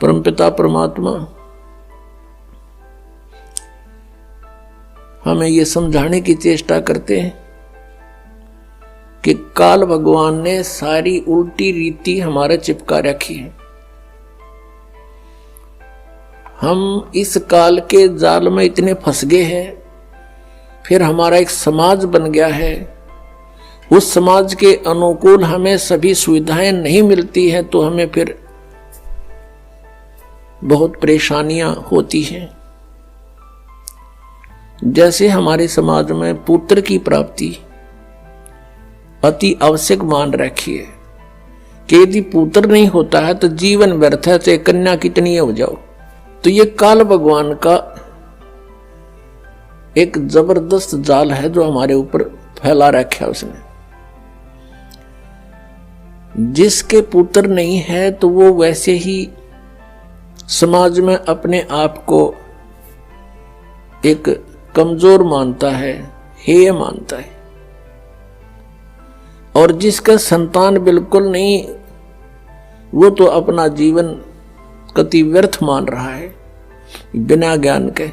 परमपिता परमात्मा हमें ये समझाने की चेष्टा करते हैं कि काल भगवान ने सारी उल्टी रीति हमारे चिपका रखी है। हम इस काल के जाल में इतने फंस गए हैं, फिर हमारा एक समाज बन गया है, उस समाज के अनुकूल हमें सभी सुविधाएं नहीं मिलती हैं, तो हमें फिर बहुत परेशानियां होती हैं। जैसे हमारे समाज में पुत्र की प्राप्ति अति आवश्यक मान रखी है कि यदि पुत्र नहीं होता है तो जीवन व्यर्थ है, चाहे कन्या कितनी हो जाओ। तो ये काल भगवान का एक जबरदस्त जाल है जो हमारे ऊपर फैला रखा है उसने। जिसके पुत्र नहीं है तो वो वैसे ही समाज में अपने आप को एक कमजोर मानता है, हेय मानता है। और जिसका संतान बिल्कुल नहीं, वो तो अपना जीवन कति व्यर्थ मान रहा है बिना ज्ञान के।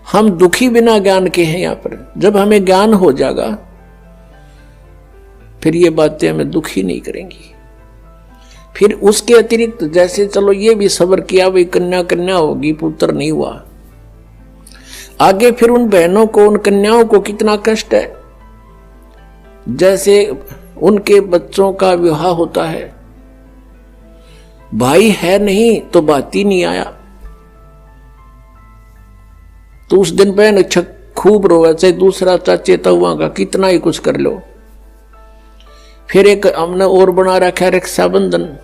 हम दुखी बिना ज्ञान के हैं यहाँ पर। जब हमें ज्ञान हो जाएगा फिर ये बातें हमें दुखी नहीं करेंगी। फिर उसके अतिरिक्त जैसे चलो ये भी सब्र किया, भाई कन्या कन्या होगी, पुत्र नहीं हुआ, आगे फिर उन बहनों को, उन कन्याओं को कितना कष्ट है। जैसे उनके बच्चों का विवाह होता है, भाई है नहीं तो बात ही नहीं आया, तो उस दिन बहन खूब रोए, चाहे दूसरा चाचे तहुआ का कितना ही कुछ कर लो। फिर एक हमने और बना रखा है रक्षाबंधन।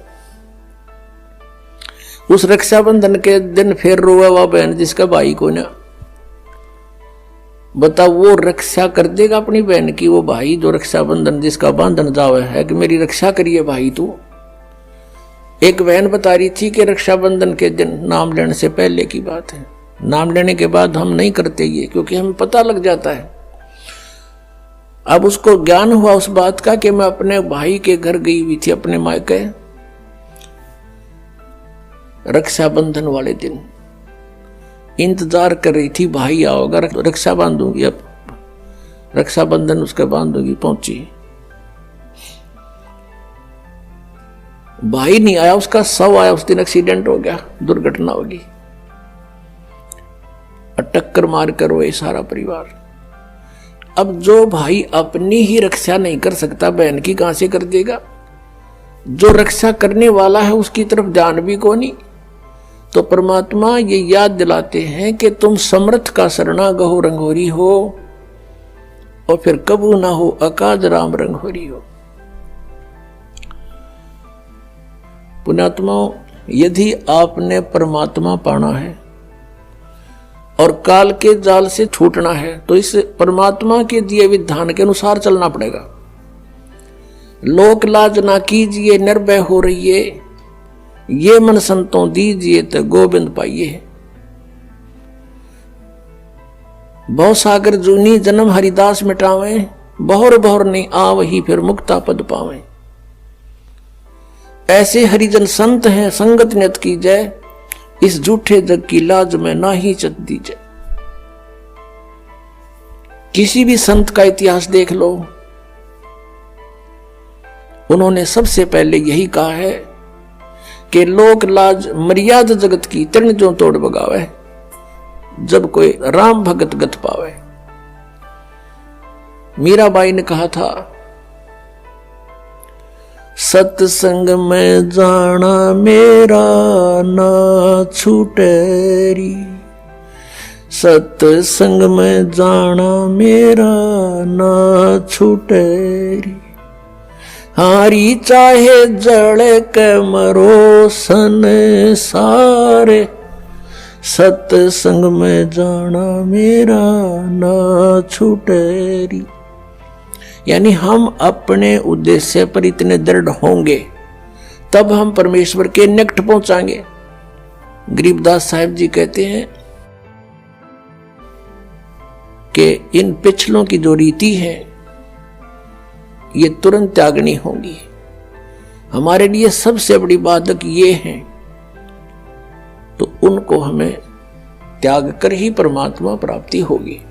उस रक्षाबंधन के दिन फिर रोए वह बहन जिसका भाई को ना, बता वो रक्षा कर देगा अपनी बहन की? वो भाई जो रक्षाबंधन जिसका बांधन जावे है कि मेरी रक्षा करिए भाई तू। एक बहन बता रही थी कि रक्षाबंधन के दिन, नाम लेने से पहले की बात है, नाम लेने के बाद हम नहीं करते ये, क्योंकि हमें पता लग जाता है। अब उसको ज्ञान हुआ उस बात का कि मैं अपने भाई के घर गई हुई थी, अपने मायके, रक्षाबंधन वाले दिन इंतजार कर रही थी भाई आओगा, रक्षा बांधूंगी, अब रक्षाबंधन उसका बांधूंगी। पहुंची, भाई नहीं आया, उसका शव आया। उस दिन एक्सीडेंट हो गया, दुर्घटना होगी, टक्कर मार कर रोए सारा परिवार। अब जो भाई अपनी ही रक्षा नहीं कर सकता, बहन की कहां से कर देगा? जो रक्षा करने वाला है उसकी तरफ ध्यान भी को नहीं। तो परमात्मा ये याद दिलाते हैं कि तुम समर्थ का शरणा गहो रंगोरी हो, और फिर कबू ना हो अकाज राम रंगोरी हो। पुण्यात्मा, यदि आपने परमात्मा पाना है और काल के जाल से छूटना है तो इस परमात्मा के दिए विधान के अनुसार चलना पड़ेगा। लोक लाज ना कीजिए, निर्भय हो रहिए, ये मन संतों दीजिए तो गोविंद पाइए। बहु सागर जूनी जन्म हरिदास मिटावे, बहुर बहुर नहीं आवही फिर मुक्ता पद पावे। ऐसे हरिजन संत हैं, संगत नियत की जय, इस झूठे जग की लाज में ना ही चत दीजिए। किसी भी संत का इतिहास देख लो, उन्होंने सबसे पहले यही कहा है कि लोक लाज मर्यादा जगत की तृण जो तोड़ बगावे, जब कोई राम भगत गत पावे। मीराबाई ने कहा था, सत्संग में जाना मेरा ना छूटेरी, सत्संग में जाना मेरा ना छूटेरी। हारी चाहे जड़ के मरो संसारे, सत्संग में जाना मेरा ना छूटेरी। यानी हम अपने उद्देश्य पर इतने दृढ़ होंगे तब हम परमेश्वर के निकट पहुंचाएंगे। गरीबदास साहिब जी कहते हैं कि इन पिछलों की जो रीति है ये तुरंत त्यागनी होगी। हमारे लिए सबसे बड़ी बाधक ये है उनको हमें त्याग कर ही परमात्मा प्राप्ति होगी।